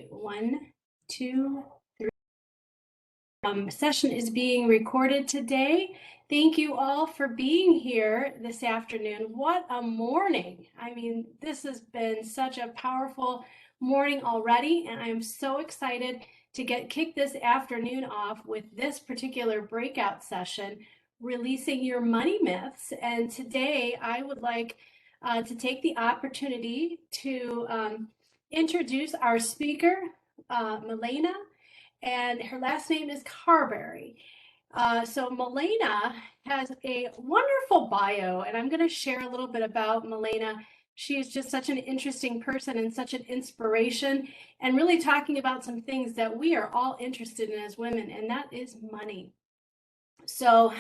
One, two, session is being recorded today. Thank you all for being here this afternoon. What a morning. I mean, this has been such a powerful morning already, and I'm so excited to kick this afternoon off with this particular breakout session, releasing your money myths. And today I would like to take the opportunity to introduce our speaker, Melena, and her last name is Carbary. So Melena has a wonderful bio, and I'm going to share a little bit about Melena. She is just such an interesting person and such an inspiration, and really talking about some things that we are all interested in as women, and that is money. So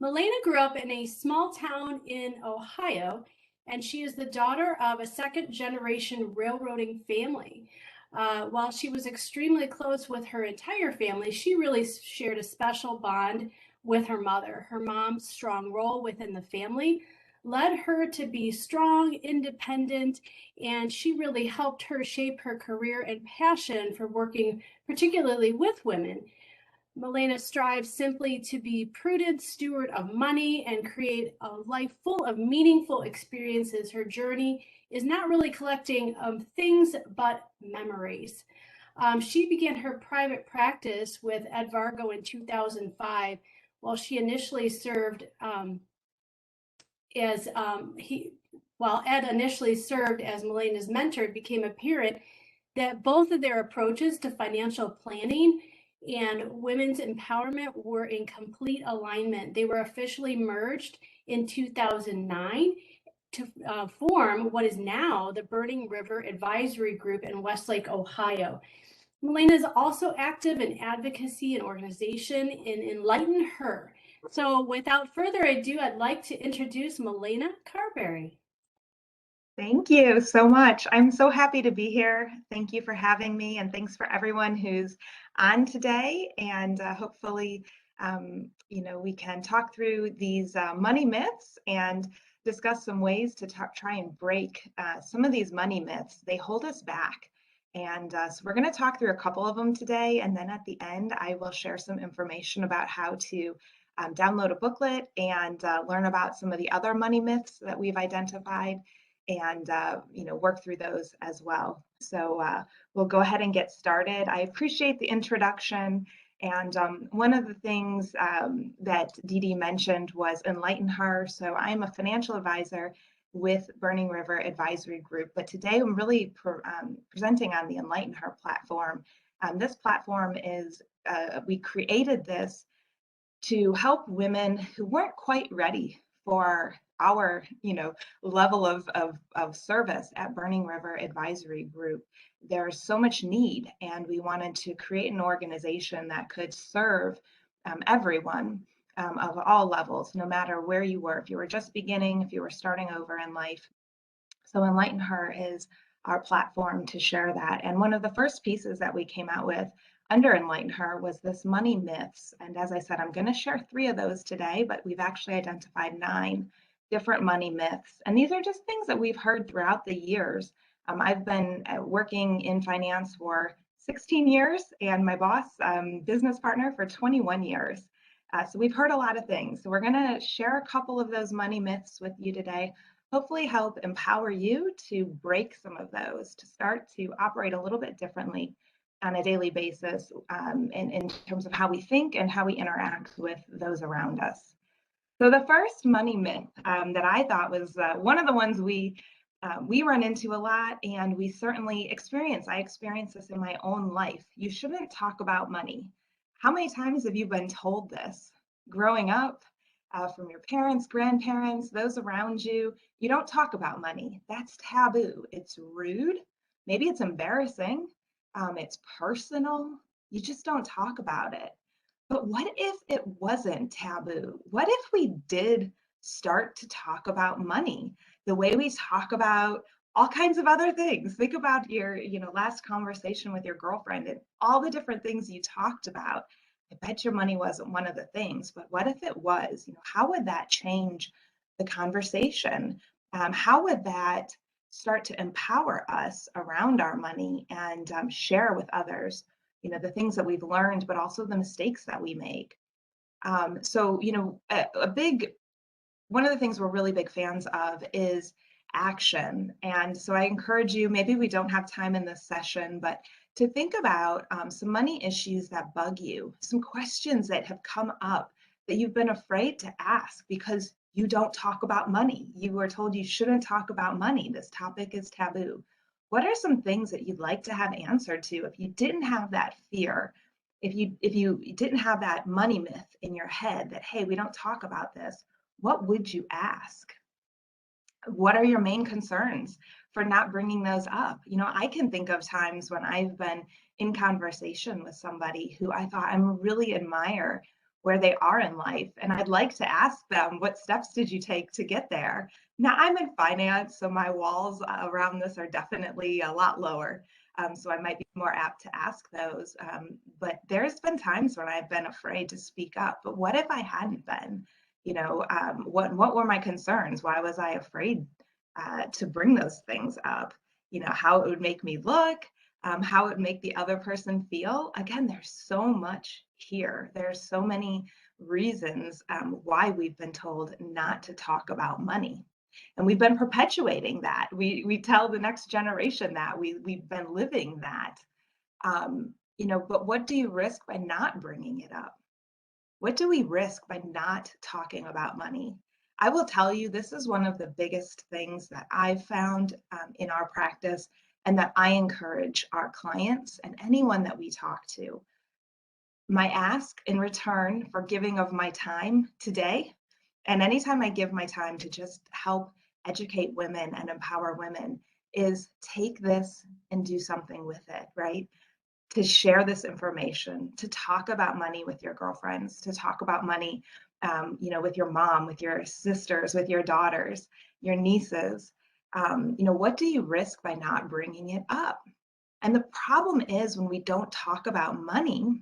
Melena grew up in a small town in Ohio, and she is the daughter of a second-generation railroading family. While she was extremely close with her entire family, she really shared a special bond with her mother. Her mom's strong role within the family led her to be strong, independent, and she really helped her shape her career and passion for working particularly with women. Melena strives simply to be prudent steward of money and create a life full of meaningful experiences. Her journey is not really collecting things, but memories. She began her private practice with Ed Vargo in 2005, while she initially served while Ed initially served as Melena's mentor, it became apparent that both of their approaches to financial planning and women's empowerment were in complete alignment. They were officially merged in 2009 to form what is now the Burning River Advisory Group in Westlake, Ohio. Melena is also active in advocacy and organization in EnlightenHer. So without further ado, I'd like to introduce Melena Carbary. Thank you so much. I'm so happy to be here. Thank you for having me, and thanks for everyone who's on today. And hopefully, we can talk through these money myths and discuss some ways to try and break some of these money myths. They hold us back. And so we're going to talk through a couple of them today. And then at the end, I will share some information about how to download a booklet and learn about some of the other money myths that we've identified, and work through those as well. So we'll go ahead and get started. I appreciate the introduction, and one of the things that Dee Dee mentioned was EnlightenHer. So I'm a financial advisor with Burning River Advisory Group, but today I'm really presenting on the EnlightenHer platform. This platform is, we created this to help women who weren't quite ready for our level of service at Burning River Advisory Group. There's so much need, and we wanted to create an organization that could serve everyone of all levels, no matter where you were, if you were just beginning, if you were starting over in life. So EnlightenHer is our platform to share that. And one of the first pieces that we came out with under EnlightenHer was this money myths. And as I said, I'm going to share 3 of those today, but we've actually identified 9 different money myths. And these are just things that we've heard throughout the years. I've been working in finance for 16 years, and my boss, business partner, for 21 years. So we've heard a lot of things. So we're going to share a couple of those money myths with you today, hopefully help empower you to break some of those, to start to operate a little bit differently on a daily basis in terms of how we think and how we interact with those around us. So the first money myth that I thought was one of the ones we run into a lot, and we certainly experience. I experience this in my own life. You shouldn't talk about money. How many times have you been told this growing up from your parents, grandparents, those around you? You don't talk about money. That's taboo. It's rude. Maybe it's embarrassing. It's personal. You just don't talk about it. But what if it wasn't taboo? What if we did start to talk about money the way we talk about all kinds of other things? Think about your, last conversation with your girlfriend and all the different things you talked about. I bet your money wasn't one of the things, but what if it was? How would that change the conversation? How would that start to empower us around our money and share with others, the things that we've learned, but also the mistakes that we make. So, a big one of the things we're really big fans of is action. And so I encourage you, maybe we don't have time in this session, but to think about some money issues that bug you, some questions that have come up that you've been afraid to ask because you don't talk about money. You were told you shouldn't talk about money. This topic is taboo. What are some things that you'd like to have answered to if you didn't have that fear? If you didn't have that money myth in your head that, hey, we don't talk about this, what would you ask? What are your main concerns for not bringing those up? I can think of times when I've been in conversation with somebody who I thought I really admire where they are in life. And I'd like to ask them, what steps did you take to get there? Now, I'm in finance, so my walls around this are definitely a lot lower. So I might be more apt to ask those. But there's been times when I've been afraid to speak up. But what if I hadn't been? What were my concerns? Why was I afraid to bring those things up? How it would make me look, how it would make the other person feel. Again, there's so much here. There's so many reasons why we've been told not to talk about money. And we've been perpetuating that. We tell the next generation that we've been living that. But what do you risk by not bringing it up? What do we risk by not talking about money? I will tell you, this is one of the biggest things that I've found in our practice and that I encourage our clients and anyone that we talk to. My ask in return for giving of my time today, and anytime I give my time to just help educate women and empower women, is take this and do something with it, right? To share this information, to talk about money with your girlfriends, to talk about money, with your mom, with your sisters, with your daughters, your nieces. What do you risk by not bringing it up? And the problem is when we don't talk about money,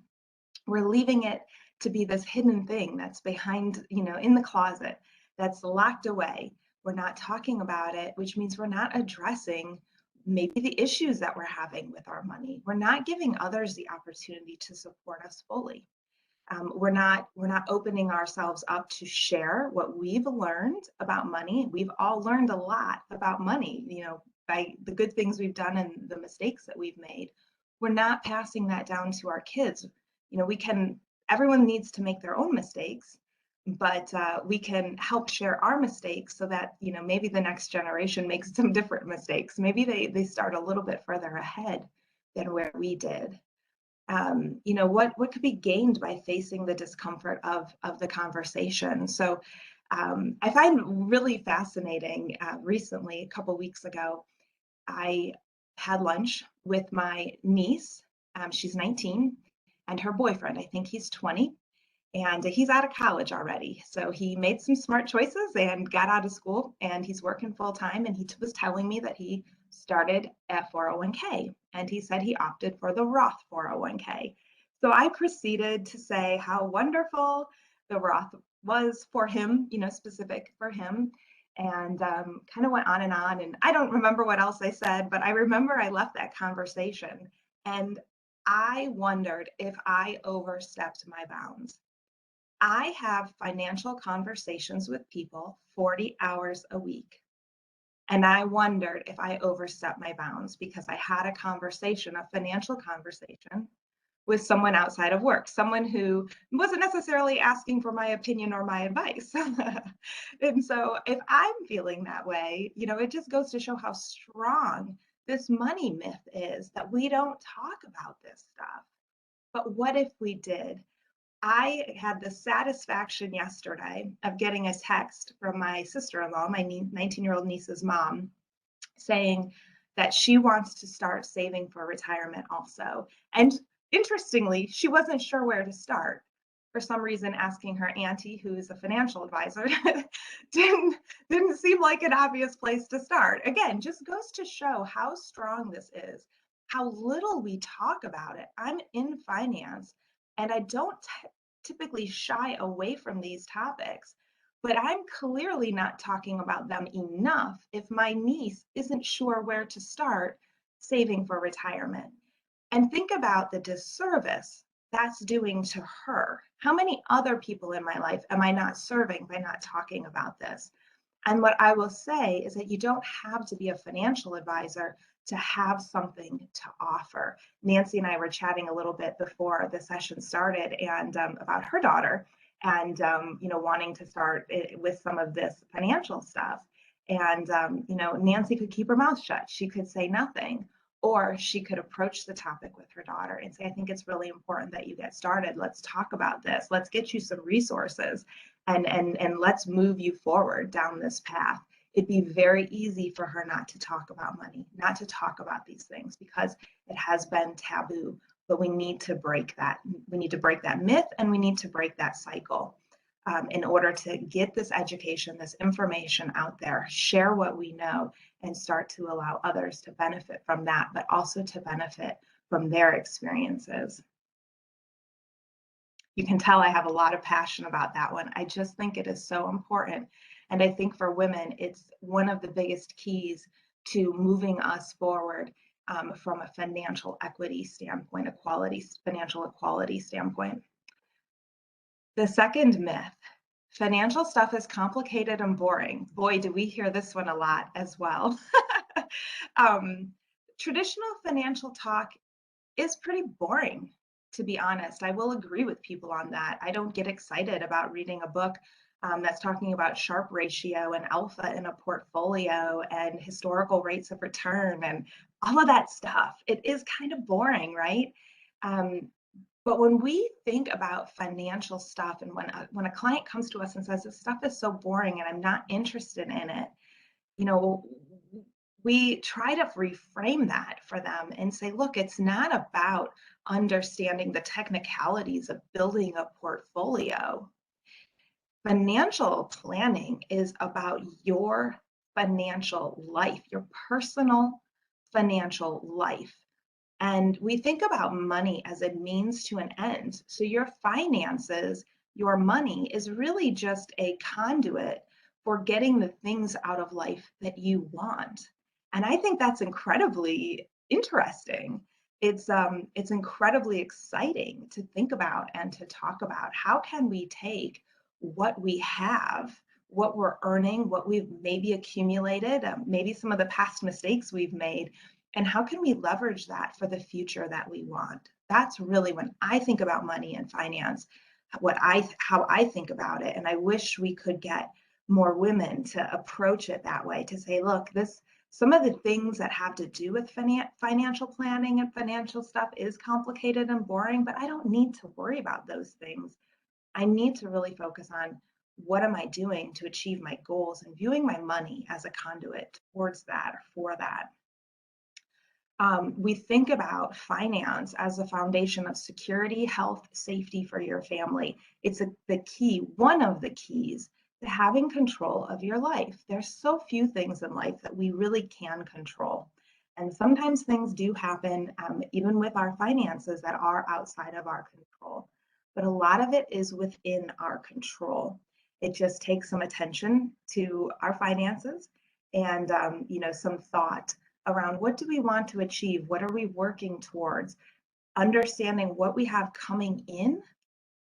we're leaving it to be this hidden thing that's behind, in the closet, that's locked away. We're not talking about it, which means we're not addressing maybe the issues that we're having with our money. We're not giving others the opportunity to support us fully. We're not opening ourselves up to share what we've learned about money. We've all learned a lot about money, by the good things we've done and the mistakes that we've made. We're not passing that down to our kids. Everyone needs to make their own mistakes, but we can help share our mistakes so that, maybe the next generation makes some different mistakes. Maybe they start a little bit further ahead than where we did. What could be gained by facing the discomfort of the conversation? So I find really fascinating, recently, a couple weeks ago, I had lunch with my niece. She's 19, and her boyfriend, I think he's 20, and he's out of college already. So he made some smart choices and got out of school, and he's working full time. And he was telling me that he started a 401k, and he said he opted for the Roth 401k. So I proceeded to say how wonderful the Roth was for him, specific for him, and kind of went on and on. And I don't remember what else I said, but I remember I left that conversation and I wondered if I overstepped my bounds. I have financial conversations with people 40 hours a week. And I wondered if I overstepped my bounds because I had a conversation, a financial conversation with someone outside of work, someone who wasn't necessarily asking for my opinion or my advice. And so if I'm feeling that way, it just goes to show how strong this money myth is that we don't talk about this stuff. But what if we did? I had the satisfaction yesterday of getting a text from my sister-in-law, my 19-year-old niece's mom, saying that she wants to start saving for retirement also. And interestingly, she wasn't sure where to start. For some reason, asking her auntie, who is a financial advisor, didn't seem like an obvious place to start. Again, just goes to show how strong this is, how little we talk about it. I'm in finance, and I don't typically shy away from these topics. but I'm clearly not talking about them enough if my niece isn't sure where to start saving for retirement. And think about the disservice that's doing to her. How many other people in my life am I not serving by not talking about this? And what I will say is that you don't have to be a financial advisor to have something to offer. Nancy and I were chatting a little bit before the session started and about her daughter and wanting to start with some of this financial stuff. And Nancy could keep her mouth shut. She could say nothing. Or she could approach the topic with her daughter and say, I think it's really important that you get started. Let's talk about this. Let's get you some resources and let's move you forward down this path. It'd be very easy for her not to talk about money, not to talk about these things because it has been taboo. But we need to break that. We need to break that myth and we need to break that cycle in order to get this education, this information out there, share what we know, and start to allow others to benefit from that, but also to benefit from their experiences. You can tell I have a lot of passion about that one. I just think it is so important. And I think for women, it's one of the biggest keys to moving us forward from a financial equity standpoint, financial equality standpoint. The second myth, financial stuff is complicated and boring. Boy, do we hear this one a lot as well. Traditional financial talk is pretty boring, to be honest. I will agree with people on that. I don't get excited about reading a book that's talking about Sharpe ratio and alpha in a portfolio and historical rates of return and all of that stuff. It is kind of boring, right? But when we think about financial stuff and when a client comes to us and says, this stuff is so boring and I'm not interested in it, we try to reframe that for them and say, look, it's not about understanding the technicalities of building a portfolio. Financial planning is about your financial life, your personal financial life. And we think about money as a means to an end. So your finances, your money is really just a conduit for getting the things out of life that you want. And I think that's incredibly interesting. It's incredibly exciting to think about and to talk about. How can we take what we have, what we're earning, what we've maybe accumulated, maybe some of the past mistakes we've made, and how can we leverage that for the future that we want? That's really when I think about money and finance, how I think about it. And I wish we could get more women to approach it that way, to say, look, some of the things that have to do with financial planning and financial stuff is complicated and boring, but I don't need to worry about those things. I need to really focus on what am I doing to achieve my goals and viewing my money as a conduit towards that or for that. We think about finance as the foundation of security, health, safety for your family. It's one of the keys to having control of your life. There's so few things in life that we really can control. And sometimes things do happen, even with our finances, that are outside of our control. But a lot of it is within our control. It just takes some attention to our finances and some thought around what do we want to achieve? What are we working towards? Understanding what we have coming in,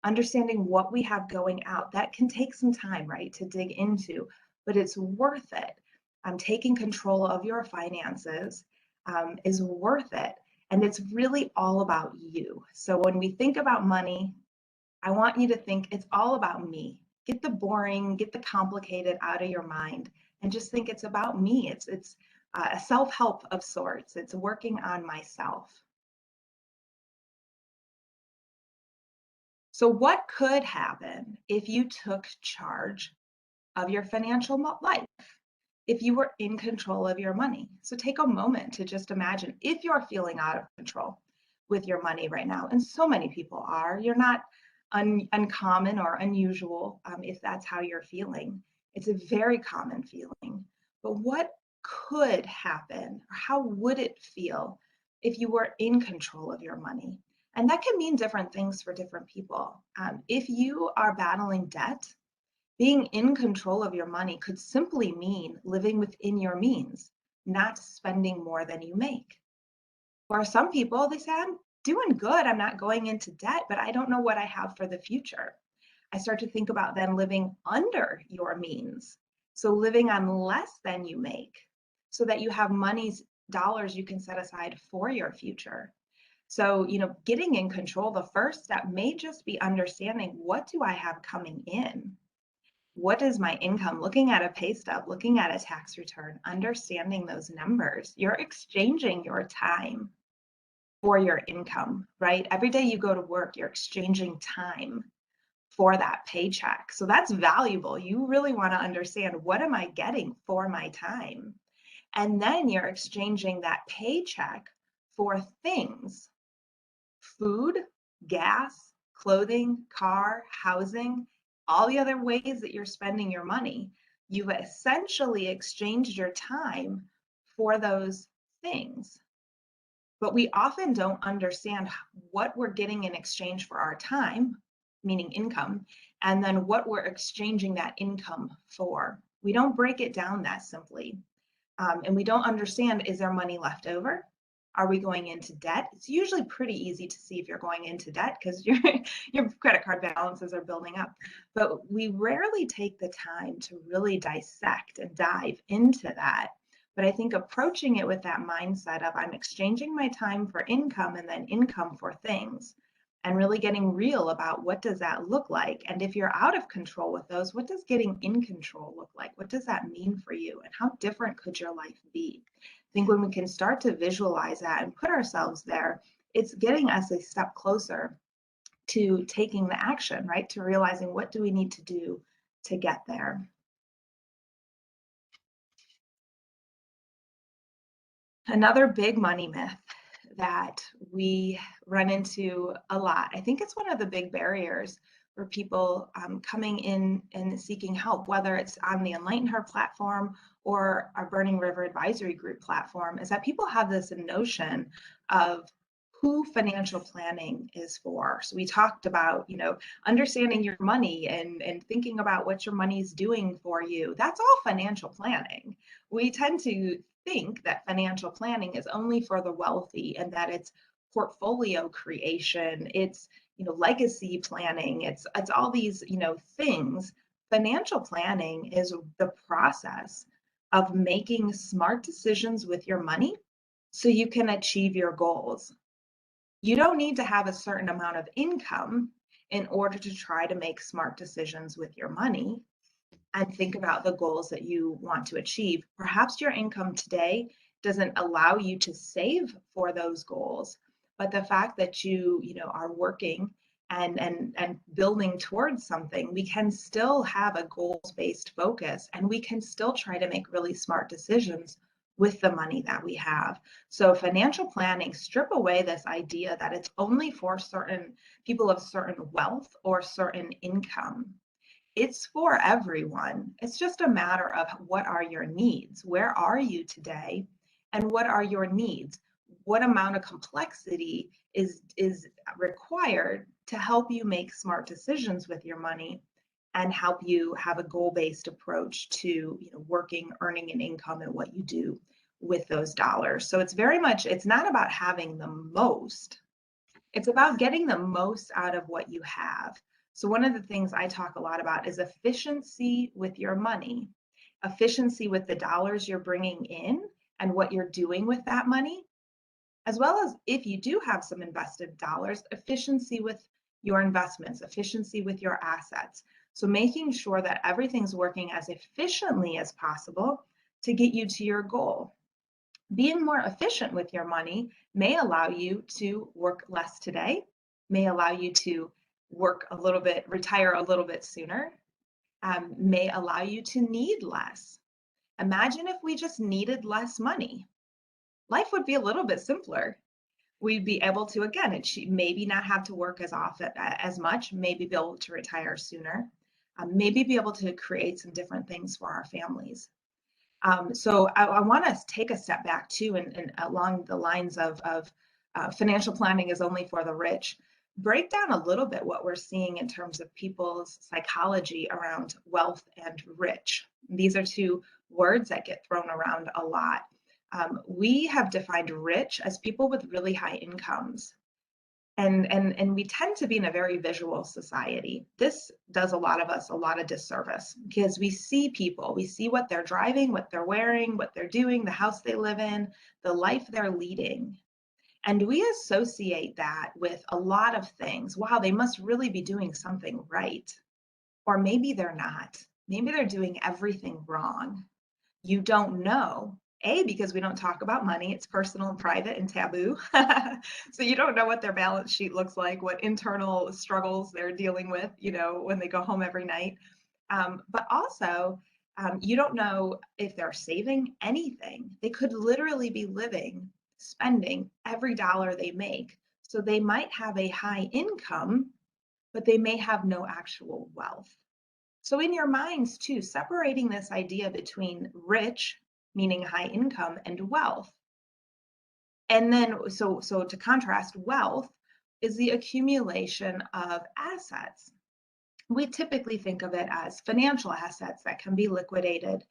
understanding what we have going out. That can take some time, right, to dig into, but it's worth it. Taking control of your finances is worth it. And it's really all about you. So when we think about money, I want you to think it's all about me. Get the boring, get the complicated out of your mind and just think it's about me. It's a self-help of sorts. It's working on myself. So what could happen if you took charge of your financial life? If you were in control of your money? So take a moment to just imagine if you're feeling out of control with your money right now, and so many people are. You're not uncommon or unusual if that's how you're feeling. It's a very common feeling. But what could happen, or how would it feel if you were in control of your money? And that can mean different things for different people. If you are battling debt, Being in control of your money could simply mean living within your means, not spending more than you make. For some people, they say, I'm doing good. I'm not going into debt, but I don't know what I have for the future. I start to think about then living under your means. So living on less than you make so that you have money's dollars you can set aside for your future. So, getting in control, the first step may just be understanding, what do I have coming in? What is my income? Looking at a pay stub, looking at a tax return, understanding those numbers. You're exchanging your time for your income, right? Every day you go to work, you're exchanging time for that paycheck. So that's valuable. You really want to understand, what am I getting for my time? And then you're exchanging that paycheck for things: food, gas, clothing, car, housing, all the other ways that you're spending your money. You've essentially exchanged your time for those things. But we often don't understand what we're getting in exchange for our time, meaning income, and then what we're exchanging that income for. We don't break it down that simply. And we don't understand, is there money left over? Are we going into debt? It's usually pretty easy to see if you're going into debt because your credit card balances are building up. But we rarely take the time to really dissect and dive into that. But I think approaching it with that mindset of, I'm exchanging my time for income and then income for things, and really getting real about, what does that look like? And if you're out of control with those, what does getting in control look like? What does that mean for you? And how different could your life be? I think when we can start to visualize that and put ourselves there, it's getting us a step closer to taking the action, right? To realizing, what do we need to do to get there? Another big money myth that we run into a lot, I think it's one of the big barriers for people coming in and seeking help, whether it's on the EnlightenHer platform or our Burning River Advisory Group platform, is that people have this notion of who financial planning is for. So we talked about, understanding your money and thinking about what your money is doing for you. That's all financial planning. We tend to think that financial planning is only for the wealthy, and that it's portfolio creation, it's legacy planning, it's all these things. Financial planning is the process of making smart decisions with your money so you can achieve your goals. You don't need to have a certain amount of income in order to try to make smart decisions with your money and think about the goals that you want to achieve. Perhaps your income today doesn't allow you to save for those goals, but the fact that you are working and building towards something, we can still have a goals-based focus, and we can still try to make really smart decisions with the money that we have. So financial planning, strip away this idea that it's only for certain people of certain wealth or certain income. It's for everyone. It's just a matter of, what are your needs? Where are you today? And what are your needs? What amount of complexity is required to help you make smart decisions with your money and help you have a goal-based approach to working, earning an income, and what you do with those dollars. So it's not about having the most. It's about getting the most out of what you have. So one of the things I talk a lot about is efficiency with your money, efficiency with the dollars you're bringing in and what you're doing with that money, as well as, if you do have some invested dollars, efficiency with your investments, efficiency with your assets. So making sure that everything's working as efficiently as possible to get you to your goal. Being more efficient with your money may allow you to work less today, may allow you to work a little bit, retire a little bit sooner, may allow you to need less. Imagine if we just needed less money. Life would be a little bit simpler. We'd be able to, again, maybe not have to work as often, as much, maybe be able to retire sooner, maybe be able to create some different things for our families. So I want to take a step back too, and along the lines of financial planning is only for the rich. break down a little bit what we're seeing in terms of people's psychology around wealth and rich. These are two words that get thrown around a lot. We have defined rich as people with really high incomes. And we tend to be in a very visual society. This does a lot of us a lot of disservice because we see people, we see what they're driving, what they're wearing, what they're doing, the house they live in, the life they're leading. And we associate that with a lot of things. Wow, they must really be doing something right. Or maybe they're not. Maybe they're doing everything wrong. You don't know. A, because we don't talk about money, it's personal and private and taboo. So you don't know what their balance sheet looks like, what internal struggles they're dealing with, when they go home every night. But also, you don't know if they're saving anything. They could literally be spending every dollar they make. So they might have a high income, but they may have no actual wealth. So in your minds too, separating this idea between rich, meaning high income, and wealth. And then, so to contrast, wealth is the accumulation of assets. We typically think of it as financial assets that can be liquidated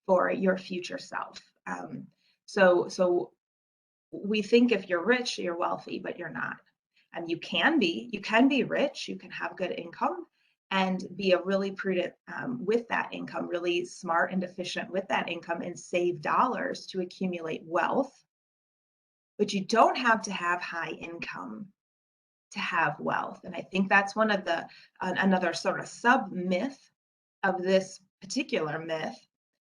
for your future self. So we think if you're rich, you're wealthy, but you're not. And you can be rich, you can have good income and be a really prudent with that income, really smart and efficient with that income and save dollars to accumulate wealth. But you don't have to have high income to have wealth. And I think that's one of another sort of sub myth of this particular myth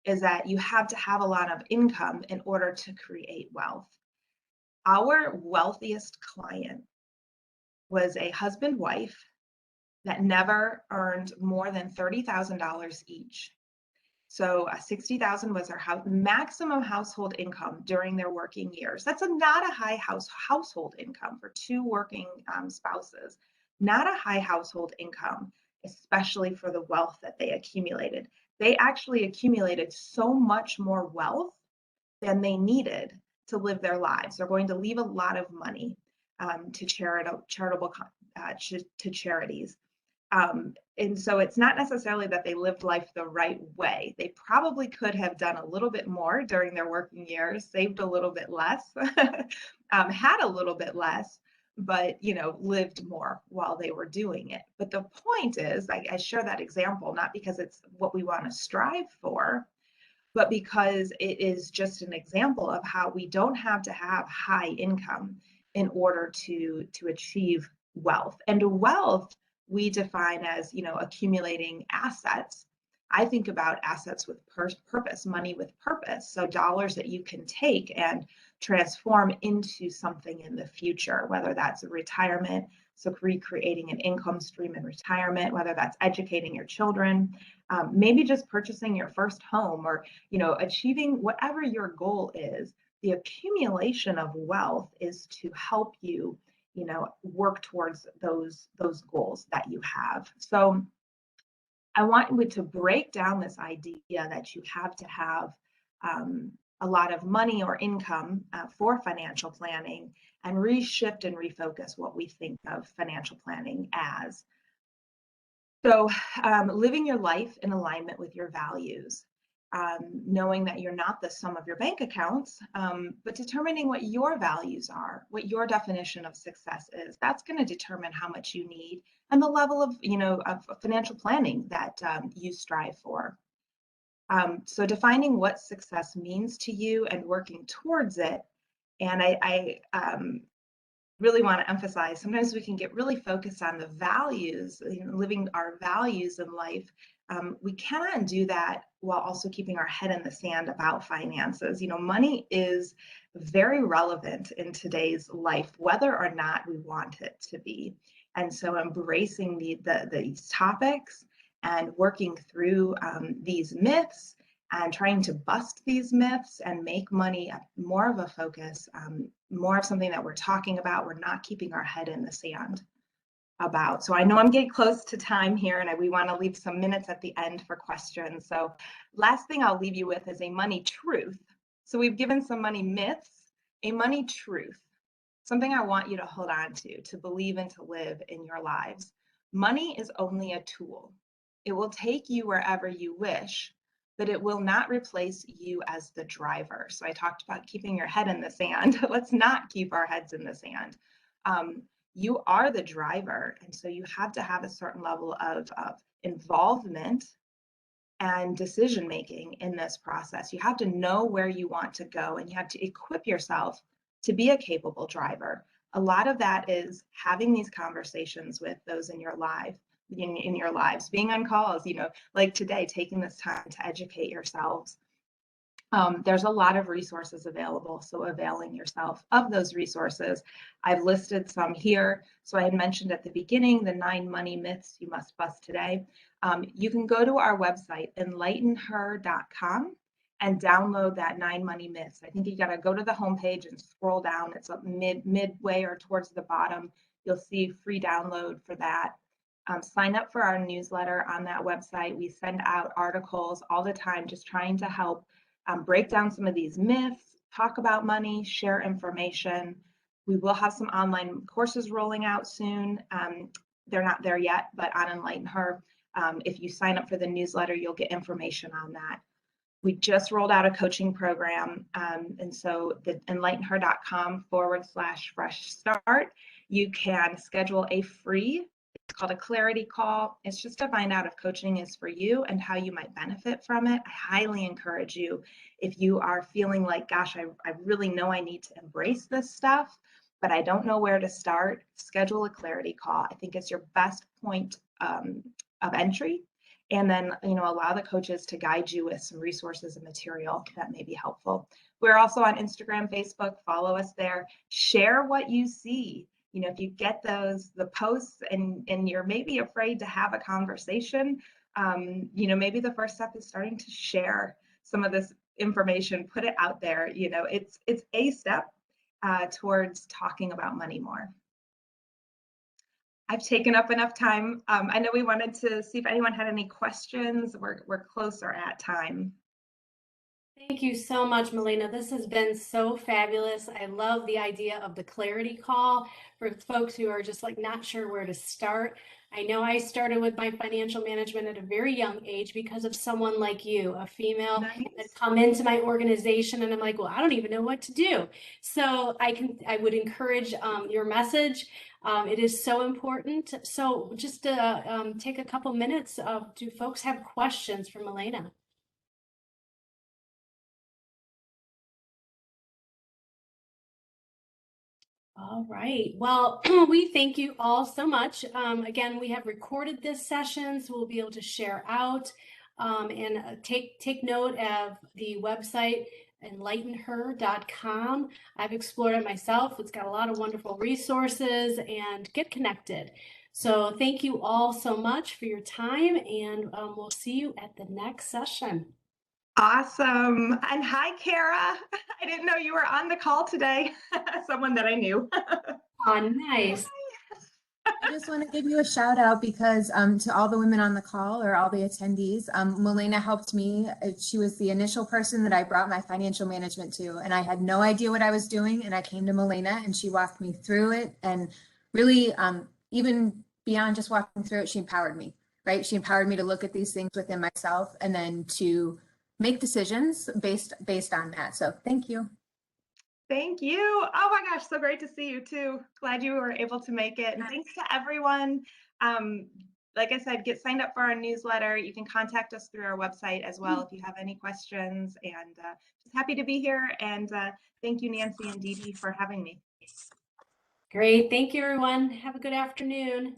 is that you have to have a lot of income in order to create wealth. Our wealthiest client was a husband wife that never earned more than $30,000 each. So 60,000 was their maximum household income during their working years. That's not a high household income for two working spouses. Not a high household income, especially for the wealth that they accumulated. They actually accumulated so much more wealth than they needed to live their lives. They're going to leave a lot of money to charitable to charities. And so it's not necessarily that they lived life the right way. They probably could have done a little bit more during their working years, saved a little bit less, had a little bit less, but lived more while they were doing it. But the point is, I share that example not because it's what we want to strive for, but because it is just an example of how we don't have to have high income in order to achieve wealth. And wealth we define as accumulating assets. I think about assets with purpose, money with purpose. So dollars that you can take and transform into something in the future, whether that's a retirement, so recreating an income stream in retirement, whether that's educating your children, maybe just purchasing your first home, or achieving whatever your goal is. The accumulation of wealth is to help you work towards those goals that you have. So I want you to break down this idea that you have to have a lot of money or income for financial planning, and reshift and refocus what we think of financial planning as. So living your life in alignment with your values, knowing that you're not the sum of your bank accounts, but determining what your values are, what your definition of success is. That's going to determine how much you need and the level of, of financial planning that you strive for. So defining what success means to you and working towards it. And I really want to emphasize, sometimes we can get really focused on the values, living our values in life. We cannot do that while also keeping our head in the sand about finances. Money is very relevant in today's life, whether or not we want it to be. And so embracing these topics and working through these myths and trying to bust these myths and make money more of a focus, more of something that we're talking about, we're not keeping our head in the sand about. So I know I'm getting close to time here, and we want to leave some minutes at the end for questions. So last thing I'll leave you with is a money truth. So we've given some money myths, a money truth. something I want you to hold on to believe and to live in your lives. Money is only a tool. It will take you wherever you wish, but it will not replace you as the driver. So I talked about keeping your head in the sand. Let's not keep our heads in the sand. You are the driver. And so you have to have a certain level of involvement and decision making in this process. You have to know where you want to go, and you have to equip yourself to be a capable driver. A lot of that is having these conversations with those in your life, in your lives, being on calls, like today, taking this time to educate yourselves. There's a lot of resources available, so availing yourself of those resources. I've listed some here. So I had mentioned at the beginning the 9 money myths you must bust today. You can go to our website, EnlightenHer.com, and download that 9 money myths. I think you got to go to the homepage and scroll down. It's up midway or towards the bottom. You'll see free download for that. Sign up for our newsletter on that website. We send out articles all the time, just trying to help break down some of these myths, talk about money, share information. We will have some online courses rolling out soon. They're not there yet, but on EnlightenHer, if you sign up for the newsletter, you'll get information on that. We just rolled out a coaching program. And so the enlightenher.com/fresh start, you can schedule a free, it's called a clarity call. It's just to find out if coaching is for you and how you might benefit from it. I highly encourage you, if you are feeling like, gosh, I really know I need to embrace this stuff, but I don't know where to start, schedule a clarity call. I think it's your best point of entry. And then, allow the coaches to guide you with some resources and material that may be helpful. We're also on Instagram, Facebook, follow us there. Share what you see. If you get the posts and you're maybe afraid to have a conversation, maybe the first step is starting to share some of this information, put it out there. It's a step towards talking about money more. I've taken up enough time. I know we wanted to see if anyone had any questions. We're closer at time. Thank you so much, Melena. This has been so fabulous. I love the idea of the clarity call for folks who are just like not sure where to start. I know I started with my financial management at a very young age because of someone like you, a female that come into my organization, and I'm like, well, I don't even know what to do. So I would encourage your message. It is so important. So just to take a couple minutes, do folks have questions for Melena? All right. Well, we thank you all so much. Again, we have recorded this session, so we'll be able to share out and take note of the website, EnlightenHer.com. I've explored it myself. It's got a lot of wonderful resources, and get connected. So thank you all so much for your time, and we'll see you at the next session. Awesome. And hi, Kara. I didn't know you were on the call today. Someone that I knew. Oh, nice. I just want to give you a shout out because to all the women on the call or all the attendees, Melena helped me. She was the initial person that I brought my financial management to, and I had no idea what I was doing. And I came to Melena and she walked me through it, and really even beyond just walking through it, she empowered me, right? She empowered me to look at these things within myself and then to make decisions based on that. So thank you. Thank you. Oh my gosh, so great to see you too. Glad you were able to make it. And thanks to everyone. Like I said, get signed up for our newsletter. You can contact us through our website as well if you have any questions. And just happy to be here. And thank you, Nancy and Dee Dee, for having me. Great. Thank you, everyone. Have a good afternoon.